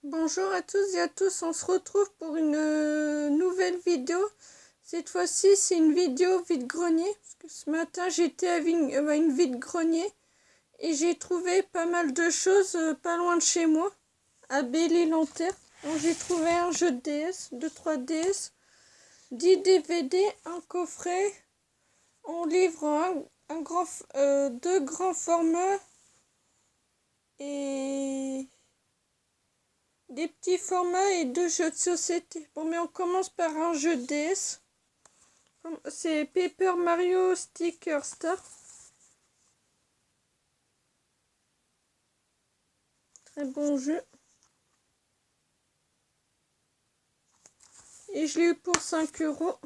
Bonjour à tous et à tous, on se retrouve pour une nouvelle vidéo. Cette fois-ci, c'est une vidéo vide-grenier. Parce que ce matin, j'étais à une vide-grenier et j'ai trouvé pas mal de choses pas loin de chez moi, à Belle-Île-en-Terre. Donc, j'ai trouvé un jeu de DS, 2-3 DS, 10 DVD, un coffret. On livre deux grands formats et des petits formats et deux jeux de société. Bon, mais on commence par un jeu DS. C'est Paper Mario Sticker Star. Très bon jeu. Et je l'ai eu pour 5 €.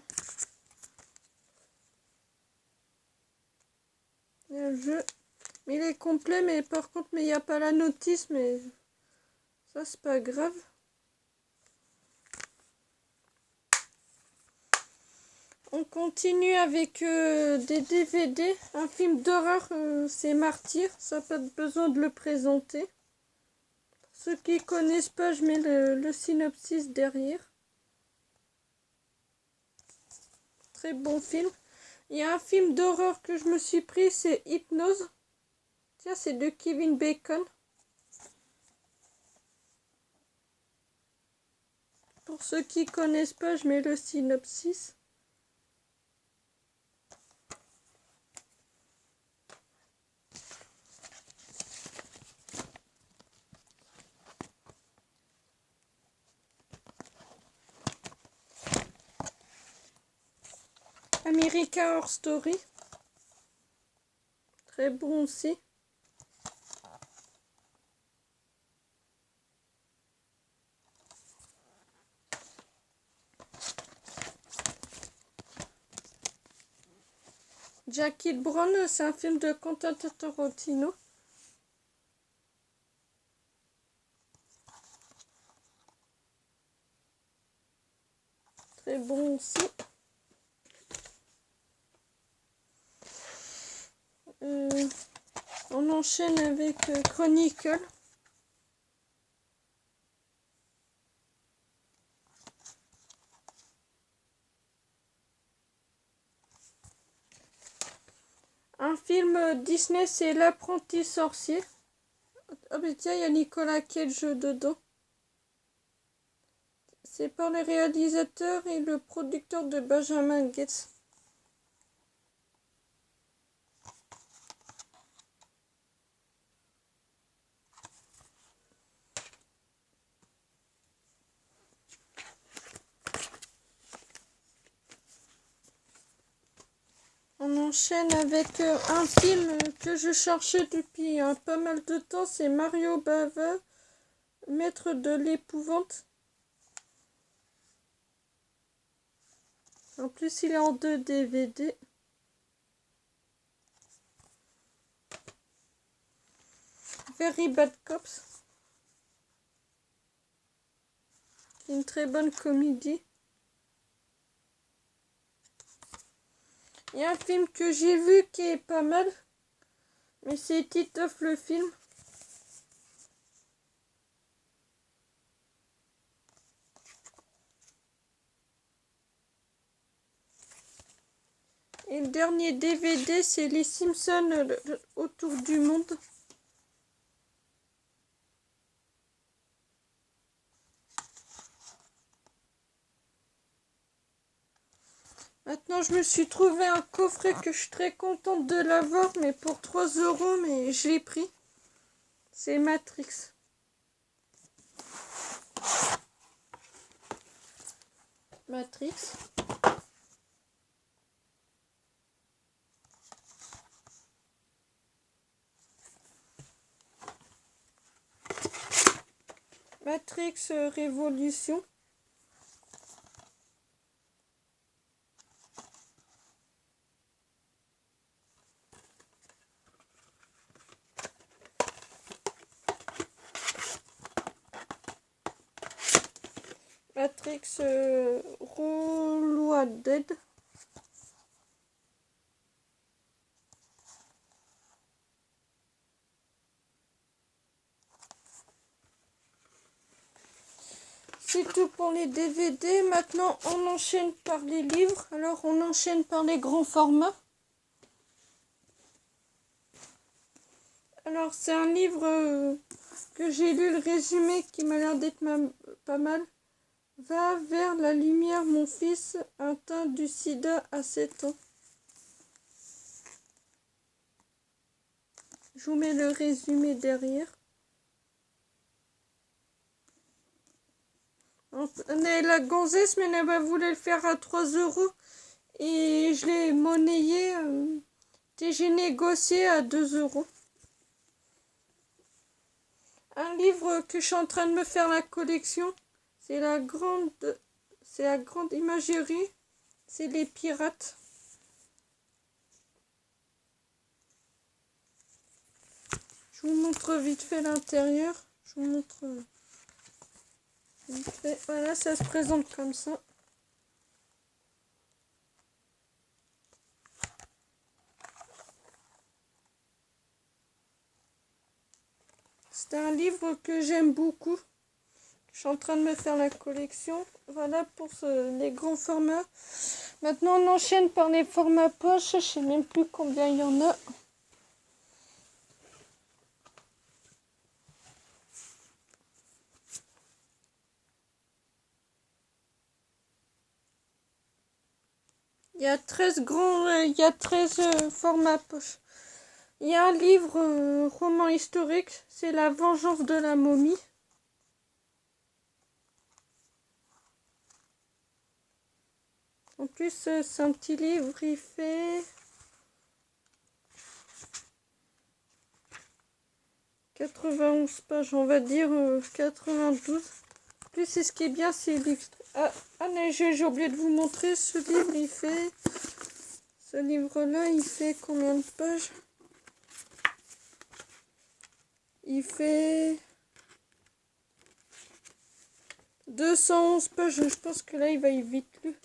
Le jeu. Mais il est complet, mais par contre, il n'y a pas la notice, mais ça, c'est pas grave. On continue avec des DVD. Un film d'horreur, c'est Martyr. Ça n'a pas besoin de le présenter. Ceux qui connaissent pas, je mets le synopsis derrière. Très bon film. Il y a un film d'horreur que je me suis pris, c'est Hypnose. Tiens, c'est de Kevin Bacon. Pour ceux qui connaissent pas, je mets le synopsis. American Horror Story. Très bon aussi. Jackie Brown, c'est un film de Quentin Tarantino. Très bon aussi. On enchaîne avec Chronicle. Un film Disney, c'est L'apprenti sorcier. Ah mais tiens, il y a Nicolas Cage dedans. C'est par le réalisateur et le producteur de Benjamin Gates. On enchaîne avec un film que je cherchais depuis pas mal de temps, c'est Mario Bava, Maître de l'épouvante. En plus, il est en 2 DVD. Very Bad Cops. Une très bonne comédie. Il y a un film que j'ai vu qui est pas mal, mais c'est Titeuf le film. Et le dernier DVD, c'est Les Simpsons autour du monde. Maintenant, je me suis trouvé un coffret que je suis très contente de l'avoir, mais pour 3 €, mais je l'ai pris. C'est Matrix. Matrix. Matrix Révolution. Matrix Reloaded. C'est tout pour les DVD. Maintenant, on enchaîne par les livres. Alors, on enchaîne par les grands formats. Alors, c'est un livre que j'ai lu le résumé qui m'a l'air d'être pas mal. Va vers la lumière, mon fils, atteint du sida à 7 ans. Je vous mets le résumé derrière. La gonzesse, mais elle voulait le faire à 3 euros. Et je l'ai monnayé. J'ai négocié à 2 euros. Un livre que je suis en train de me faire la collection. C'est la grande imagerie. C'est les pirates. Je vous montre vite fait l'intérieur. Je vous montre vite fait. Voilà, ça se présente comme ça. C'est un livre que j'aime beaucoup. Je suis en train de me faire la collection. Voilà pour les grands formats. Maintenant, on enchaîne par les formats poche. Je ne sais même plus combien il y en a. Il y a 13 formats poche. Il y a un livre roman historique. C'est La vengeance de la momie. En plus, c'est un petit livre, il fait 91 pages, on va dire 92. En plus, c'est ce qui est bien, c'est illustré. J'ai oublié de vous montrer ce livre, ce livre-là, il fait combien de pages? Il fait 211 pages, je pense que là, il va être vite lu.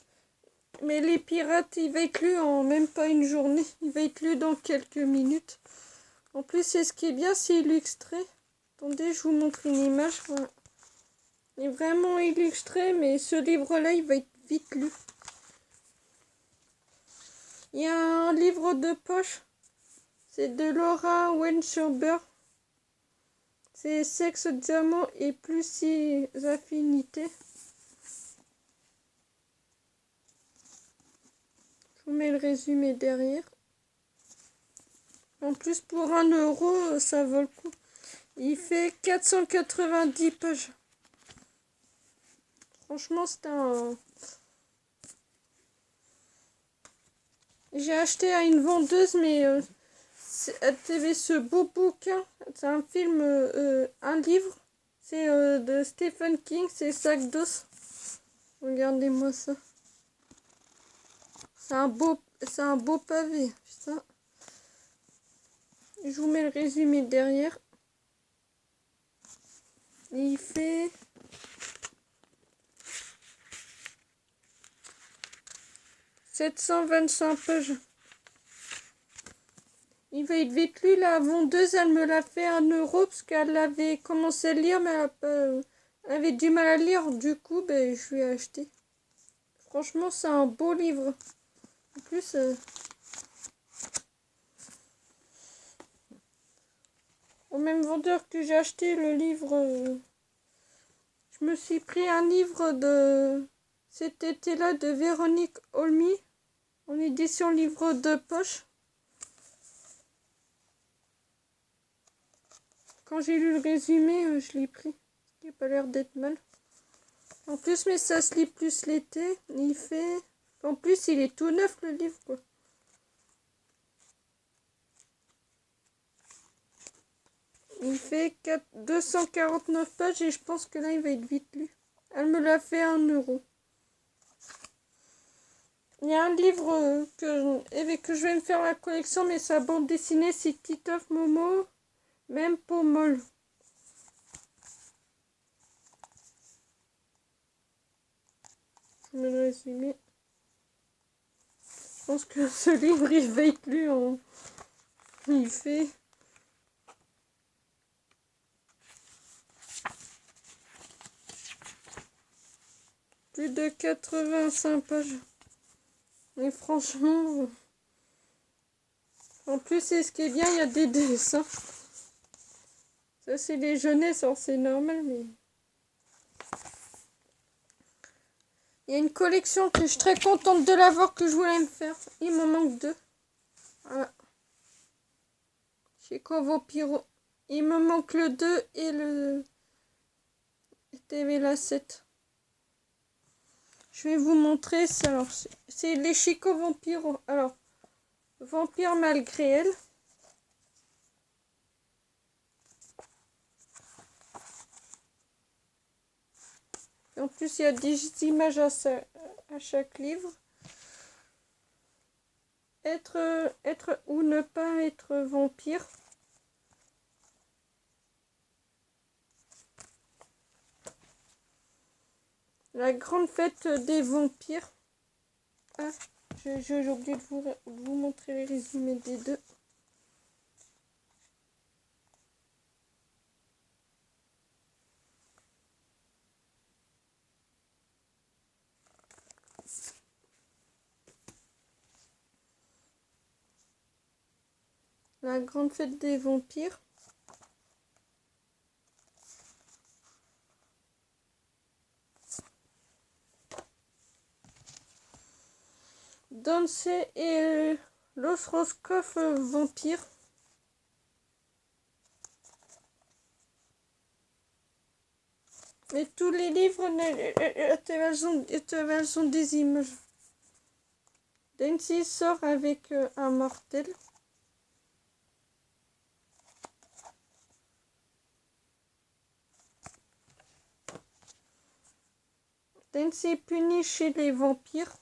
Mais les pirates, il va être lu en même pas une journée. Il va être lu dans quelques minutes. En plus, c'est ce qui est bien, c'est illustré. Attendez, je vous montre une image. Voilà. Il est vraiment illustré, mais ce livre-là, il va être vite lu. Il y a un livre de poche. C'est de Laura Weinschreiber. C'est Sexe, diamant et plus si affinités. Je vous mets le résumé derrière. En plus, pour 1 euro, ça vaut le coup. Il fait 490 pages. Franchement, c'est un... J'ai acheté à une vendeuse, mais elle avait ce beau bouquin. C'est un film, un livre. C'est de Stephen King, c'est Sac d'os. Regardez-moi ça. C'est un beau pavé. Putain. Je vous mets le résumé derrière. Il fait 725 pages. Il va être vite lu. La vendeuse, elle me l'a fait 1 euro parce qu'elle avait commencé à lire, mais elle avait du mal à lire. Du coup, je lui ai acheté. Franchement, c'est un beau livre. En plus, au même vendeur que j'ai acheté le livre, je me suis pris un livre de cet été-là de Véronique Olmy en édition livre de poche. Quand j'ai lu le résumé, je l'ai pris. Il n'a pas l'air d'être mal. En plus, mais ça se lit plus l'été. Il fait... En plus, il est tout neuf le livre, quoi. Il fait 249 pages et je pense que là, il va être vite lu. Elle me l'a fait 1 euro. Il y a un livre que je vais me faire la collection, mais sa bande dessinée, c'est Titeuf Momo, même pour molle. Je vais le résumer. Je pense que ce livre, il va être lu en... Il fait... plus de 85 pages. Mais franchement, en plus, c'est ce qui est bien, il y a des dessins. Ça, c'est les jeunesses, alors c'est normal, mais... Il y a une collection que je suis très contente de l'avoir, que je voulais me faire. Il m'en manque 2. Voilà. Chez Vampiro. Il me manque le 2 et le TV 7. Je vais vous montrer ça. Alors, c'est les Chico Vampiro. Alors, Vampire malgré elle. Et en plus, il y a des images à chaque livre. Être ou ne pas être vampire. La grande fête des vampires. Ah, j'ai oublié de vous montrer les résumés des 2. La grande fête des vampires. Danser et Los Roscoff vampires. Et tous les livres, elles ont des images. Dancy sort avec un mortel. Dancy est puni chez les vampires.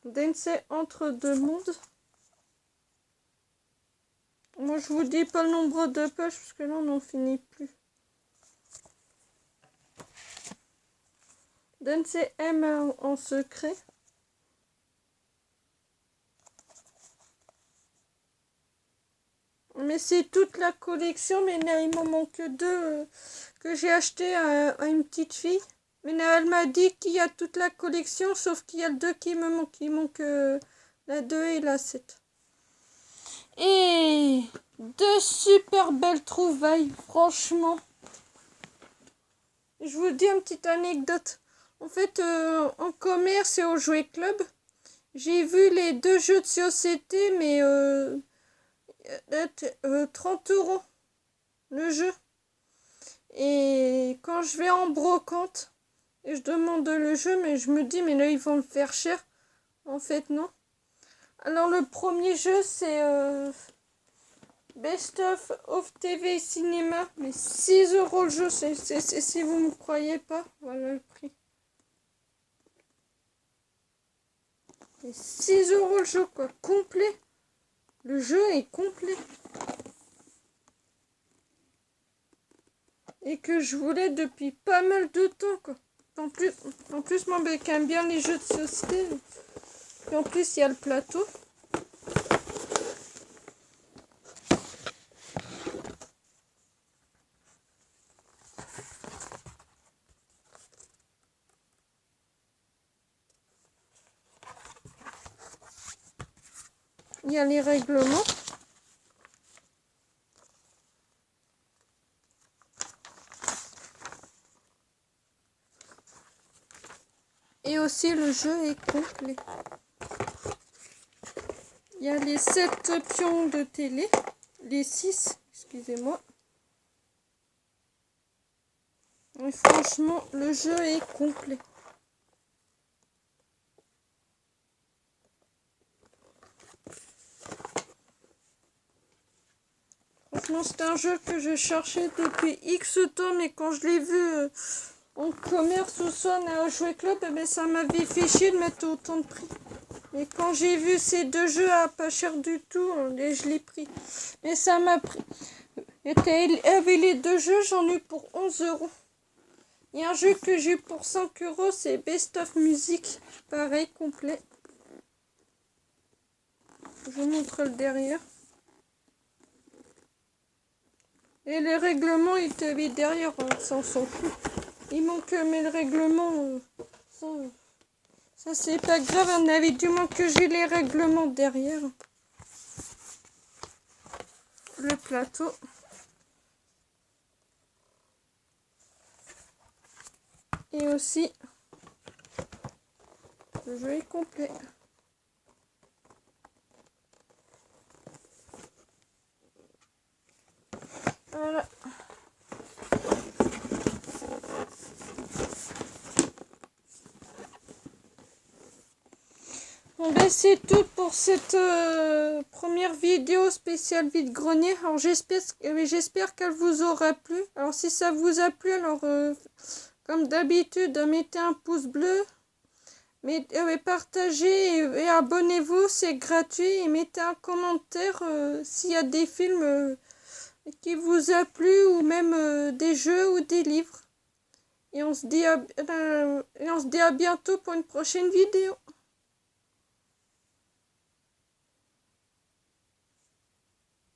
Dancy entre deux mondes. Moi, je vous dis pas le nombre de pages parce que là, on n'en finit plus. Dancy aime en secret. Mais c'est toute la collection, mais là, il m'en manque 2 que j'ai acheté à une petite fille. Mais là, elle m'a dit qu'il y a toute la collection, sauf qu'il y a 2 qui me manquent. Il manque la 2 et la 7. Et 2 super belles trouvailles, franchement. Je vous dis une petite anecdote. En fait, en commerce et au jouet club, j'ai vu les 2 jeux de société, mais 30 € le jeu. Et quand je vais en brocante et je demande le jeu, mais je me dis, mais là, ils vont le faire cher. En fait, non. Alors, le premier jeu, c'est Best of TV Cinéma. Mais 6 € le jeu, si vous ne me croyez pas. Voilà le prix. Et 6 € le jeu, quoi. Complet. Le jeu est complet. Et que je voulais depuis pas mal de temps, quoi. En plus mon mec aime bien les jeux de société. Et en plus, il y a le plateau. Il y a les règlements. Et aussi, le jeu est complet. Il y a les 7 pions de télé. Les 6, excusez-moi. Et franchement, le jeu est complet. Franchement, c'est un jeu que je cherchais depuis X temps, mais quand je l'ai vu en commerce ou soit au jouet club, eh ben, ça m'avait fait chier de mettre autant de prix. Et quand j'ai vu ces 2 jeux à pas cher du tout, je l'ai pris. Mais ça m'a pris. Avec les 2 jeux, j'en ai eu pour 11 €. Il y a un jeu que j'ai eu pour 5 €, c'est Best of Music. Pareil, complet. Je vous montre le derrière. Et les règlements, ils te mis derrière, hein, ça on s'en fout. Il manque, mais le règlement, ça c'est pas grave, à mon avis, du moins que j'ai les règlements derrière. Le plateau. Et aussi, le jeu est complet. Voilà. Bon ben c'est tout pour cette première vidéo spéciale vide-grenier. Alors j'espère qu'elle vous aura plu. Alors si ça vous a plu, alors comme d'habitude, mettez un pouce bleu. Partagez et abonnez-vous, c'est gratuit. Et mettez un commentaire s'il y a des films qui vous a plu ou même des jeux ou des livres. Et on se dit à bientôt pour une prochaine vidéo.